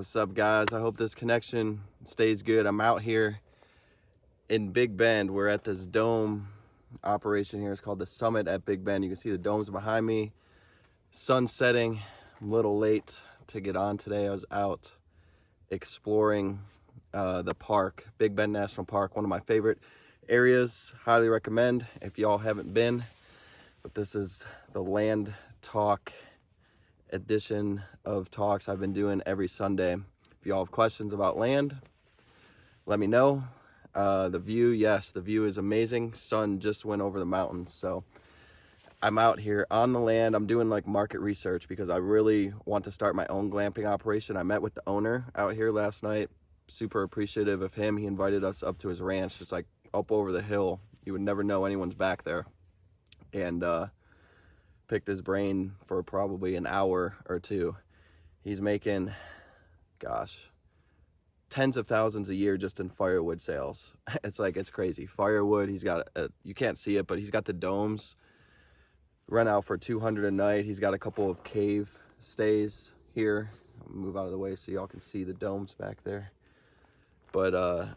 What's up, guys? I hope this connection stays good. I'm out here in Big Bend. We're at this dome operation here. It's called the Summit at Big Bend. You can see the domes behind me. Sun setting. I'm a little late to get on today. I was out exploring the park, Big Bend National Park, one of my favorite areas. Highly recommend if y'all haven't been. But this is the land talk edition of talks I've been doing every Sunday. If y'all have questions about land, let me know. The view, yes, the view is amazing. Sun just went over the mountains, so I'm out here on the land. I'm doing like market research because I really want to start my own glamping operation. I met with the owner out here last night. Super appreciative of him. He invited us up to his ranch, just like up over the hill. You would never know anyone's back there. And picked his brain for probably an hour or two. He's making, tens of thousands a year just in firewood sales. It's crazy. Firewood, he's got, you can't see it, but he's got the domes rent out for $200 a night. He's got a couple of cave stays here. I'll move out of the way so y'all can see the domes back there. But a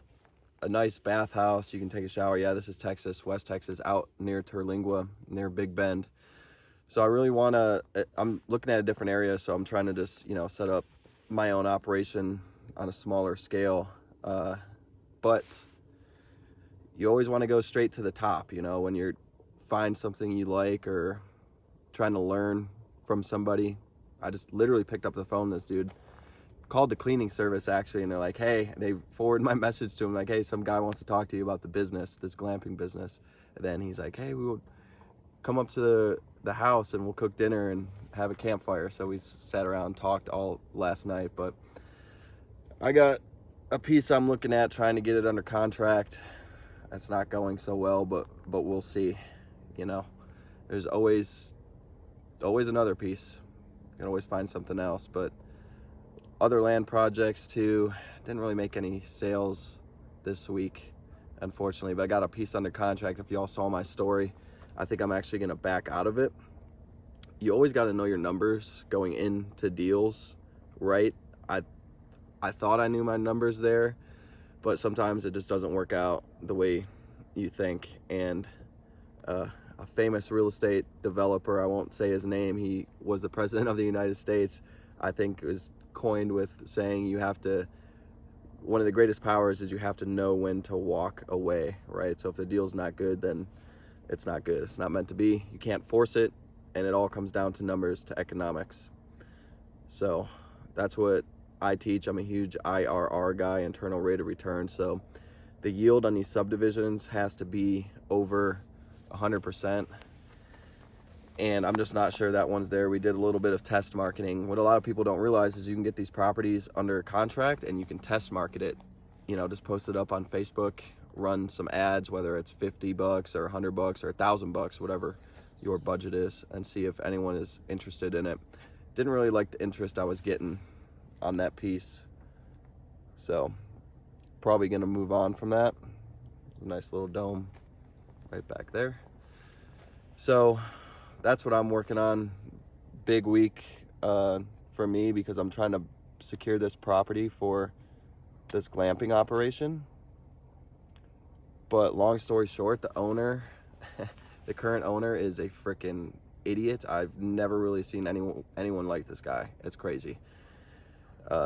nice bathhouse. You can take a shower. Yeah, this is Texas, West Texas, out near Terlingua, near Big Bend. So I really want to, I'm looking at a different area, so I'm trying to just, set up my own operation on a smaller scale. But you always want to go straight to the top, when you find something you like or trying to learn from somebody. I just literally picked up the phone. This dude called the cleaning service, actually, and they're like, hey, they forwarded my message to him, like, hey, some guy wants to talk to you about the business, this glamping business. And then he's like, hey, we will come up to the house and we'll cook dinner and have a campfire. So we sat around, talked all last night. But I got a piece I'm looking at, trying to get it under contract. That's not going so well, but we'll see. There's always another piece. You can always find something else. But other land projects too. Didn't really make any sales this week, unfortunately, but I got a piece under contract. If y'all saw my story, I think I'm actually going to back out of it. You always got to know your numbers going into deals, right? I thought I knew my numbers there, but sometimes it just doesn't work out the way you think. And a famous real estate developer, I won't say his name, he was the president of the United States, I think it was coined with saying one of the greatest powers is you have to know when to walk away, right? So if the deal's not good, then it's not good. It's not meant to be. You can't force it, and it all comes down to numbers, to economics. So that's what I teach. I'm a huge IRR guy, internal rate of return. So the yield on these subdivisions has to be over 100%. And I'm just not sure that one's there. We did a little bit of test marketing. What a lot of people don't realize is you can get these properties under contract and you can test market it. Just post it up on Facebook, run some ads, whether it's $50 or $100 or $1,000, whatever your budget is, and see if anyone is interested in it. Didn't really like the interest I was getting on that piece, so probably gonna move on from that. Nice little dome right back there. So that's what I'm working on. Big week for me because I'm trying to secure this property for this glamping operation. But long story short, the owner, the current owner, is a freaking idiot. I've never really seen anyone like this guy. It's crazy.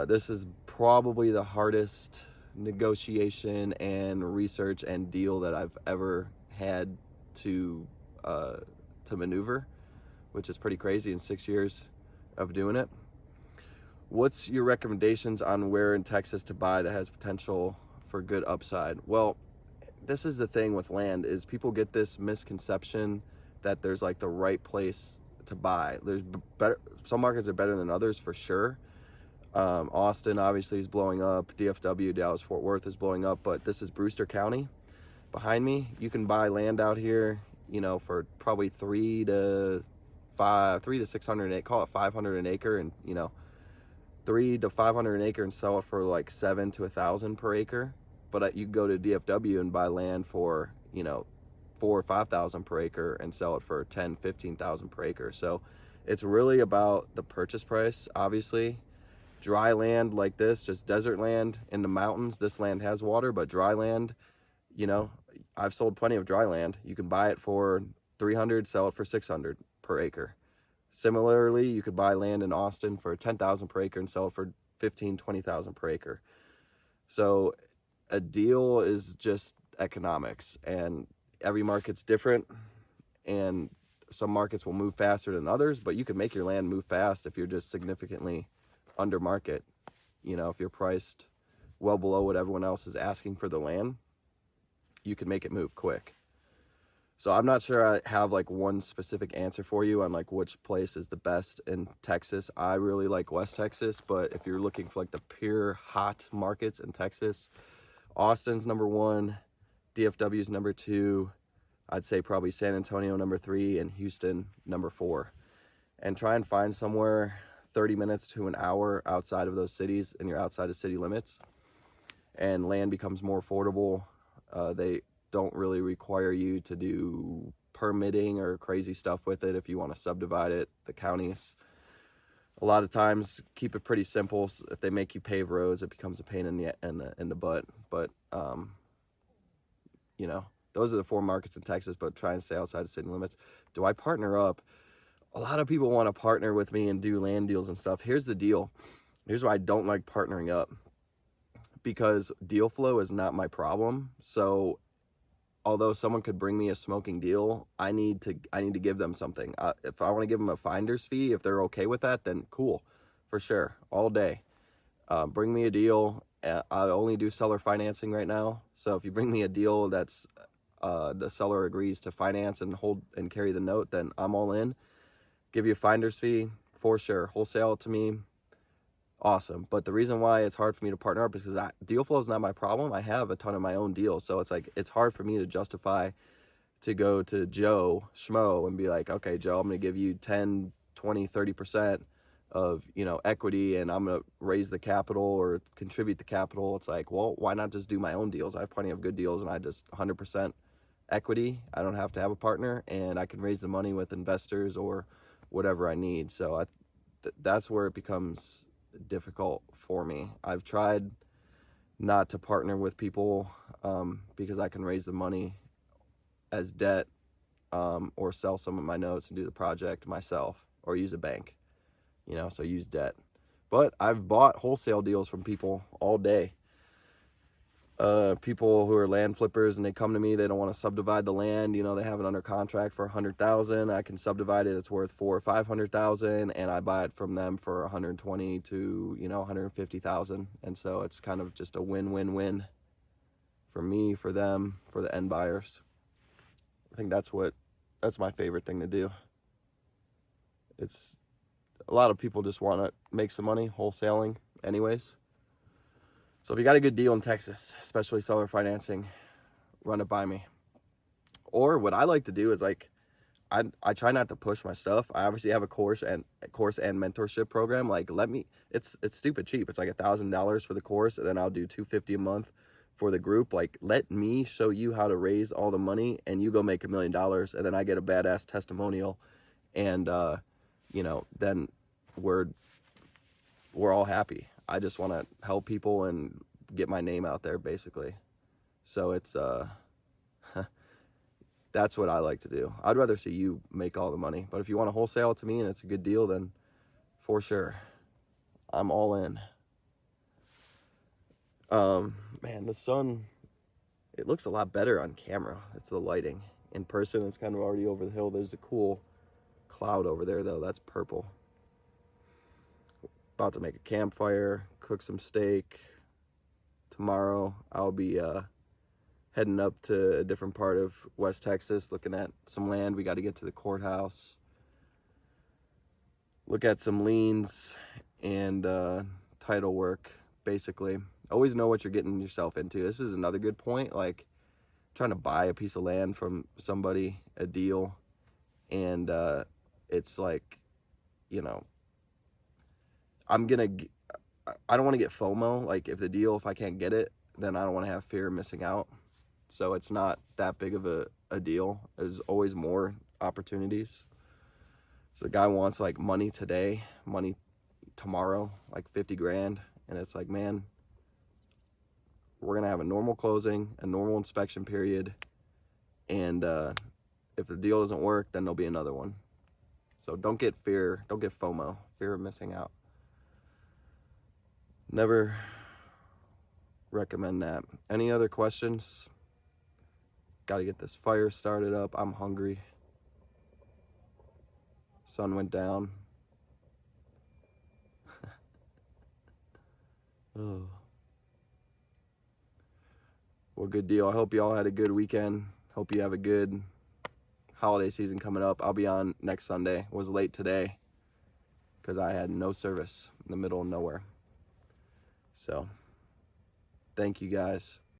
This is probably the hardest negotiation and research and deal that I've ever had to maneuver, which is pretty crazy in 6 years of doing it. What's your recommendations on where in Texas to buy that has potential for good upside? Well, this is the thing with land, is people get this misconception that there's like the right place to buy. There's better, some markets are better than others for sure. Austin obviously is blowing up. DFW, Dallas Fort Worth, is blowing up, but this is Brewster County behind me. You can buy land out here, for probably 300 to 600, call it 500 an acre, and 300 to 500 an acre and sell it for like 7 to 1,000 per acre. But you can go to DFW and buy land for 4,000 or 5,000 per acre and sell it for 10,000, 15,000 per acre. So it's really about the purchase price, obviously, Dry land like this, just desert land in the mountains, this land has water, but dry land, you know, I've sold plenty of dry land. You can buy it for 300, sell it for 600 per acre. Similarly, you could buy land in Austin for 10,000 per acre and sell it for 15, 20,000 per acre. So a deal is just economics, and every market's different, and some markets will move faster than others, but you can make your land move fast if you're just significantly under market. You know, if you're priced well below what everyone else is asking for the land, you can make it move quick. So I'm not sure I have like one specific answer for you on like which place is the best in Texas. I really like West Texas, but if you're looking for like the pure hot markets in Texas, Austin's number 1, DFW's number 2, I'd say probably San Antonio number 3, and Houston number 4. And try and find somewhere 30 minutes to an hour outside of those cities, and you're outside of city limits, and land becomes more affordable. They don't really require you to do permitting or crazy stuff with it if you want to subdivide it. The counties a lot of times keep it pretty simple. If they make you pave roads, it becomes a pain in the butt. But you know, those are the 4 markets in Texas, but try and stay outside of city limits. Do I partner up? A lot of people want to partner with me and do land deals and stuff. Here's the deal. Here's why I don't like partnering up. Because deal flow is not my problem. So although someone could bring me a smoking deal, I need to give them something. If I want to give them a finder's fee, if they're okay with that, then cool, for sure, all day. Bring me a deal. I only do seller financing right now. So if you bring me a deal that's the seller agrees to finance and hold and carry the note, then I'm all in. Give you a finder's fee, for sure. Wholesale it to me, awesome. But the reason why it's hard for me to partner up is because deal flow is not my problem. I have a ton of my own deals. So it's like, it's hard for me to justify to go to Joe Schmo and be like, okay, Joe, I'm going to give you 10, 20, 30% of, you know, equity, and I'm going to raise the capital or contribute the capital. It's like, well, why not just do my own deals? I have plenty of good deals, and I just 100% equity. I don't have to have a partner, and I can raise the money with investors or whatever I need. So that's where it becomes difficult for me. I've tried not to partner with people because I can raise the money as debt or sell some of my notes and do the project myself, or use a bank, you know, so use debt. But I've bought wholesale deals from people all day. People who are land flippers, and they come to me, they don't want to subdivide the land, you know, they have it under contract for $100,000. I can subdivide it, it's worth $400,000 or $500,000, and I buy it from them for $120,000 to, you know, $150,000. And so it's kind of just a win-win-win for me, for them, for the end buyers. I think that's my favorite thing to do. It's a lot of people just want to make some money wholesaling anyways. So if you got a good deal in Texas, especially seller financing, run it by me. Or what I like to do is, like, I try not to push my stuff. I obviously have a course and mentorship program. Like, it's stupid cheap. It's like $1,000 for the course, and then I'll do $250 a month for the group. Like, let me show you how to raise all the money, and you go make $1 million, and then I get a badass testimonial, and you know, then we're all happy. I just want to help people and get my name out there, basically. So it's that's what I like to do. I'd rather see you make all the money, but if you want to wholesale it to me and it's a good deal, then for sure, I'm all in. Man, the sun, it looks a lot better on camera. It's the lighting. In person, it's kind of already over the hill. There's a cool cloud over there, though. That's purple. About to make a campfire, cook some steak. Tomorrow I'll be heading up to a different part of West Texas, looking at some land. We got to get to the courthouse, look at some liens and title work, basically. Always know what you're getting yourself into. This is another good point, like trying to buy a piece of land from somebody, a deal, and it's like, you know, I don't want to get FOMO. Like, if I can't get it, then I don't want to have fear of missing out. So it's not that big of a deal. There's always more opportunities. So the guy wants like money today, money tomorrow, like 50 grand. And it's like, man, we're going to have a normal closing, a normal inspection period. And if the deal doesn't work, then there'll be another one. So don't get FOMO, fear of missing out. Never recommend that. Any other questions? Got to get this fire started up. I'm hungry. Sun went down. Oh. Well, good deal. I hope you all had a good weekend. Hope you have a good holiday season coming up. I'll be on next Sunday. Was late today because I had no service in the middle of nowhere. So, thank you guys.